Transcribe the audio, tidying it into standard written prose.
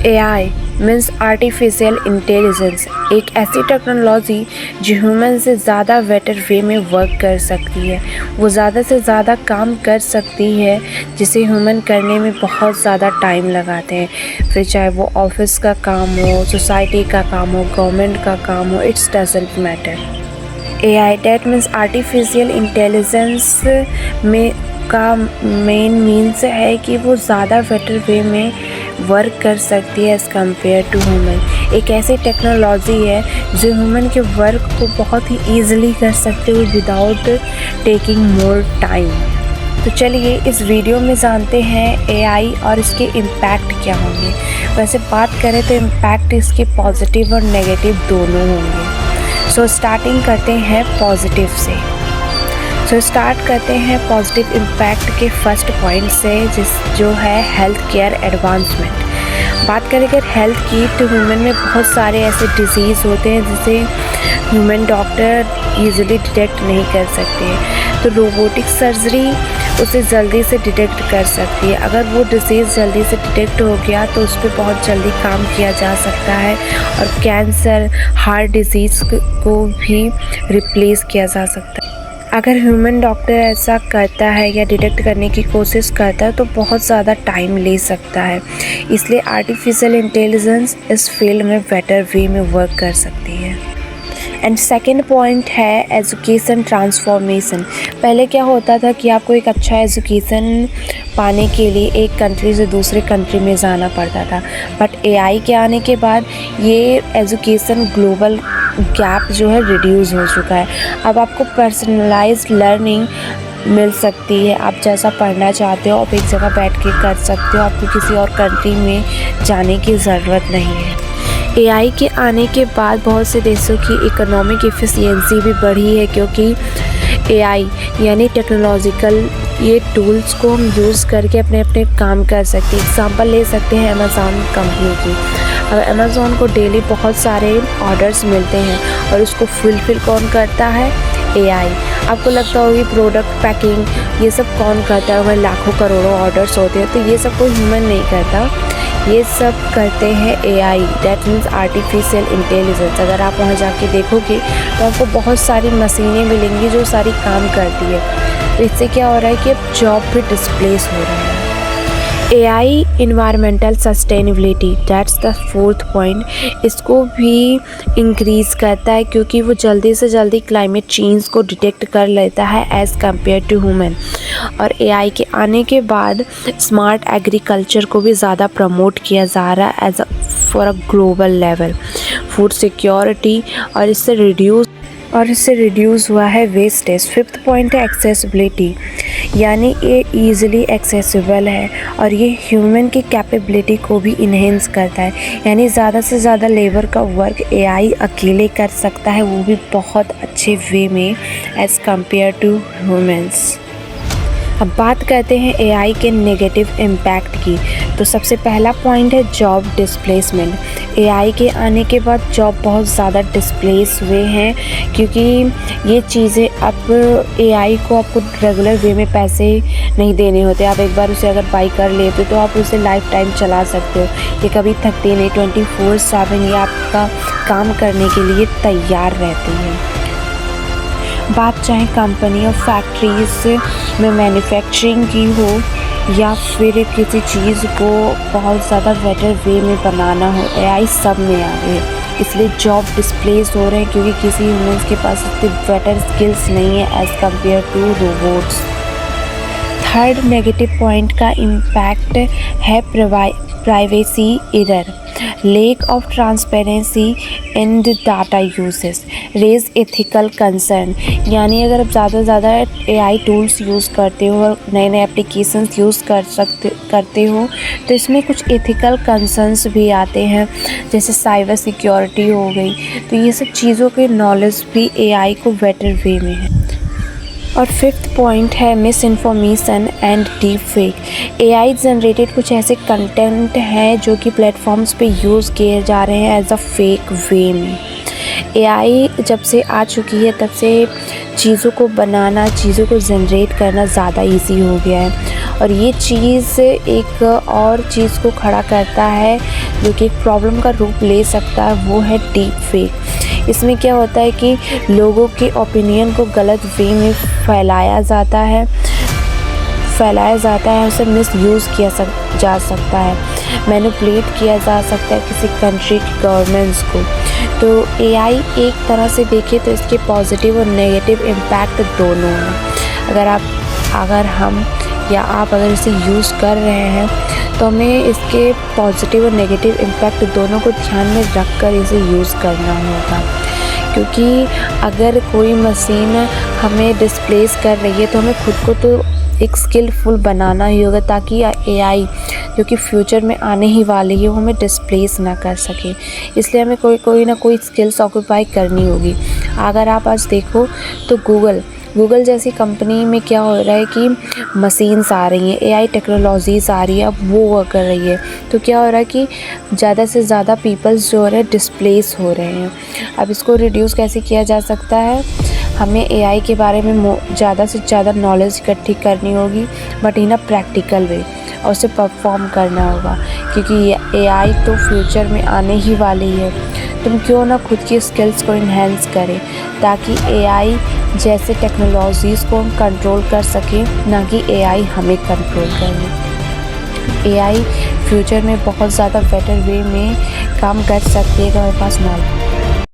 AI means artificial intelligence, एक ऐसी technology जो ह्यूमन से ज़्यादा बेटर वे में वर्क कर सकती है। वो ज़्यादा से ज़्यादा काम कर सकती है जिसे ह्यूमन करने में बहुत ज़्यादा टाइम लगाते हैं। फिर चाहे वो ऑफिस का काम हो, सोसाइटी का काम हो, गवर्नमेंट का काम हो, it's doesn't matter. AI that means artificial intelligence में का मेन मीन्स है कि वो ज़्यादा बेटर वे में वर्क कर सकती है एज़ कम्पेयर टू ह्यूमन। एक ऐसी टेक्नोलॉजी है जो ह्यूमन के वर्क को बहुत ही ईजिली कर सकते हो विदाउट टेकिंग मोर टाइम। तो चलिए इस वीडियो में जानते हैं AI और इसके इम्पैक्ट क्या होंगे। वैसे बात करें तो इम्पैक्ट इसके पॉजिटिव और नेगेटिव दोनों होंगे। स्टार्टिंग करते हैं पॉजिटिव से। स्टार्ट करते हैं पॉजिटिव इम्पैक्ट के फर्स्ट पॉइंट से, जो है हेल्थ केयर एडवांसमेंट। बात करें अगर हेल्थ की, तो ह्यूमन में बहुत सारे ऐसे डिजीज़ होते हैं जिसे ह्यूमन डॉक्टर ईजिली डिटेक्ट नहीं कर सकते। तो रोबोटिक सर्जरी उसे जल्दी से डिटेक्ट कर सकती है। अगर वो डिजीज़ जल्दी से डिटेक्ट हो गया तो उस पर बहुत जल्दी काम किया जा सकता है और कैंसर, हार्ट डिजीज़ को भी रिप्लेस किया जा सकता है। अगर ह्यूमन डॉक्टर ऐसा करता है या डिटेक्ट करने की कोशिश करता है तो बहुत ज़्यादा टाइम ले सकता है। इसलिए आर्टिफिशियल इंटेलिजेंस इस फील्ड में बेटर वे में वर्क कर सकती है। एंड सेकेंड पॉइंट है एजुकेशन ट्रांसफॉर्मेशन। पहले क्या होता था कि आपको एक अच्छा एजुकेशन पाने के लिए एक कंट्री से दूसरे कंट्री में जाना पड़ता था, बट AI के आने के बाद ये एजुकेशन ग्लोबल गैप जो है रिड्यूस हो चुका है। अब आपको पर्सनलाइज्ड लर्निंग मिल सकती है। आप जैसा पढ़ना चाहते हो आप एक जगह बैठ के कर सकते हो, आपको किसी और कंट्री में जाने की ज़रूरत नहीं है। AI के आने के बाद बहुत से देशों की इकोनॉमिक एफिशिएंसी भी बढ़ी है, क्योंकि AI यानी टेक्नोलॉजिकल ये टूल्स को हम यूज़ करके अपने अपने काम कर सकते हैं। एग्जांपल ले सकते हैं अमेज़ॉन कंपनी की। अब अमेज़ॉन को डेली बहुत सारे ऑर्डर्स मिलते हैं और उसको फुलफ़िल कौन करता है? AI। आपको लगता होगा कि प्रोडक्ट पैकिंग ये सब कौन करता है? वह लाखों करोड़ों ऑर्डर्स होते हैं, तो ये सब कोई ह्यूमन नहीं करता, ये सब करते हैं AI that means artificial intelligence. अगर आप वहाँ जाके देखोगे तो आपको बहुत सारी मशीनें मिलेंगी जो सारी काम करती है। तो इससे क्या हो रहा है कि अब जॉब भी डिस्प्लेस हो रहा है। AI environmental sustainability that's the fourth point. इसको भी इंक्रीज़ करता है क्योंकि वो जल्दी से जल्दी क्लाइमेट चेंज को डिटेक्ट कर लेता है एज़ कम्पेयर टू ह्यूमन। और AI के आने के बाद स्मार्ट एग्रीकल्चर को भी ज़्यादा प्रमोट किया जा रहा है as for a global level. Food security और इससे रिड्यूस हुआ है वेस्टेज। फिफ्थ पॉइंट है एक्सेसिबिलिटी, यानी ये ईज़िली एक्सेसिबल है और ये ह्यूमन की कैपेबिलिटी को भी इन्हेंस करता है। यानी ज़्यादा से ज़्यादा लेबर का वर्क AI अकेले कर सकता है, वो भी बहुत अच्छे वे में एज़ कम्पेयर टू ह्यूमन्स। अब बात करते हैं AI के नेगेटिव इम्पैक्ट की। तो सबसे पहला पॉइंट है जॉब डिस्प्लेसमेंट। AI के आने के बाद जॉब बहुत ज़्यादा डिस्प्लेस हुए हैं, क्योंकि ये चीज़ें अब AI को आपको रेगुलर वे में पैसे नहीं देने होते। आप एक बार उसे अगर बाई कर लेते हो तो आप उसे लाइफ टाइम चला सकते हो। ये कभी थकती नहीं, 24/7 ये आपका काम करने के लिए तैयार रहती है। बात चाहे कंपनी और फैक्ट्रीज में मैन्युफैक्चरिंग की हो या फिर किसी चीज़ को बहुत ज़्यादा बेटर वे में बनाना हो, AI सब में आ गए। इसलिए जॉब डिस्प्लेस हो रहे हैं क्योंकि किसी ह्यूमन्स के पास इतने बेटर स्किल्स नहीं है as compare to robots. Third negative point का इम्पैक्ट है privacy error. lack of transparency in the data uses raise ethical concern। यानी अगर आप ज़्यादा से ज़्यादा AI टूल्स यूज़ करते हो और नए नए एप्लीकेशंस यूज़ करते हो तो इसमें कुछ एथिकल कंसर्न्स भी आते हैं, जैसे साइबर सिक्योरिटी हो गई। तो ये सब चीज़ों के नॉलेज भी AI को बेटर वे में है। और फिफ्थ पॉइंट है miss information and deep fake. AI generated कुछ ऐसे कंटेंट हैं जो कि प्लेटफॉर्म्स पे यूज़ किए जा रहे हैं एज अ फेक वे में। AI जब से आ चुकी है तब से चीज़ों को बनाना, चीज़ों को जनरेट करना ज़्यादा इजी हो गया है। और ये चीज़ एक और चीज़ को खड़ा करता है जो कि एक प्रॉब्लम का रूप ले सकता है, वो है डीप फेक। इसमें क्या होता है कि लोगों के ओपिनियन को गलत वे में फैलाया जाता है, उसे मिसयूज़ किया जा सकता है, मैनिपुलेट किया जा सकता है किसी कंट्री की गवर्नमेंट्स को। तो एआई एक तरह से देखें तो इसके पॉजिटिव और नेगेटिव इम्पैक्ट दोनों हैं। अगर हम या आप अगर इसे यूज़ कर रहे हैं तो हमें इसके पॉजिटिव और नेगेटिव इम्पैक्ट दोनों को ध्यान में रख कर इसे यूज़ करना होगा। क्योंकि अगर कोई मशीन हमें डिस्प्लेस कर रही है तो हमें खुद को तो एक स्किलफुल बनाना ही होगा, ताकि एआई जो कि फ्यूचर में आने ही वाली है वो हमें डिस्प्लेस ना कर सके। इसलिए हमें कोई ना कोई स्किल्स ऑक्यूपाई करनी होगी। अगर आप आज देखो तो गूगल जैसी कंपनी में क्या हो रहा है कि मशीन्स आ रही हैं, एआई टेक्नोलॉजीज़ आ रही है, अब वो वर्क कर रही है। तो क्या हो रहा है कि ज़्यादा से ज़्यादा पीपल्स जो हो रहे हैं डिस्प्लेस हो रहे हैं। अब इसको रिड्यूस कैसे किया जा सकता है? हमें एआई के बारे में ज़्यादा से ज़्यादा नॉलेज इकट्ठी करनी होगी, but in a practical way, और उसे परफॉर्म करना होगा, क्योंकि एआई तो फ्यूचर में आने ही वाली है। तुम क्यों ना खुद की स्किल्स को इन्हेंस करें, ताकि एआई जैसे टेक्नोलॉजीज़ को हम कंट्रोल कर सकें, ना कि एआई हमें कंट्रोल करे। एआई फ्यूचर में बहुत ज़्यादा बेटर वे में काम कर सकती है अगर हमारे पास नॉलेज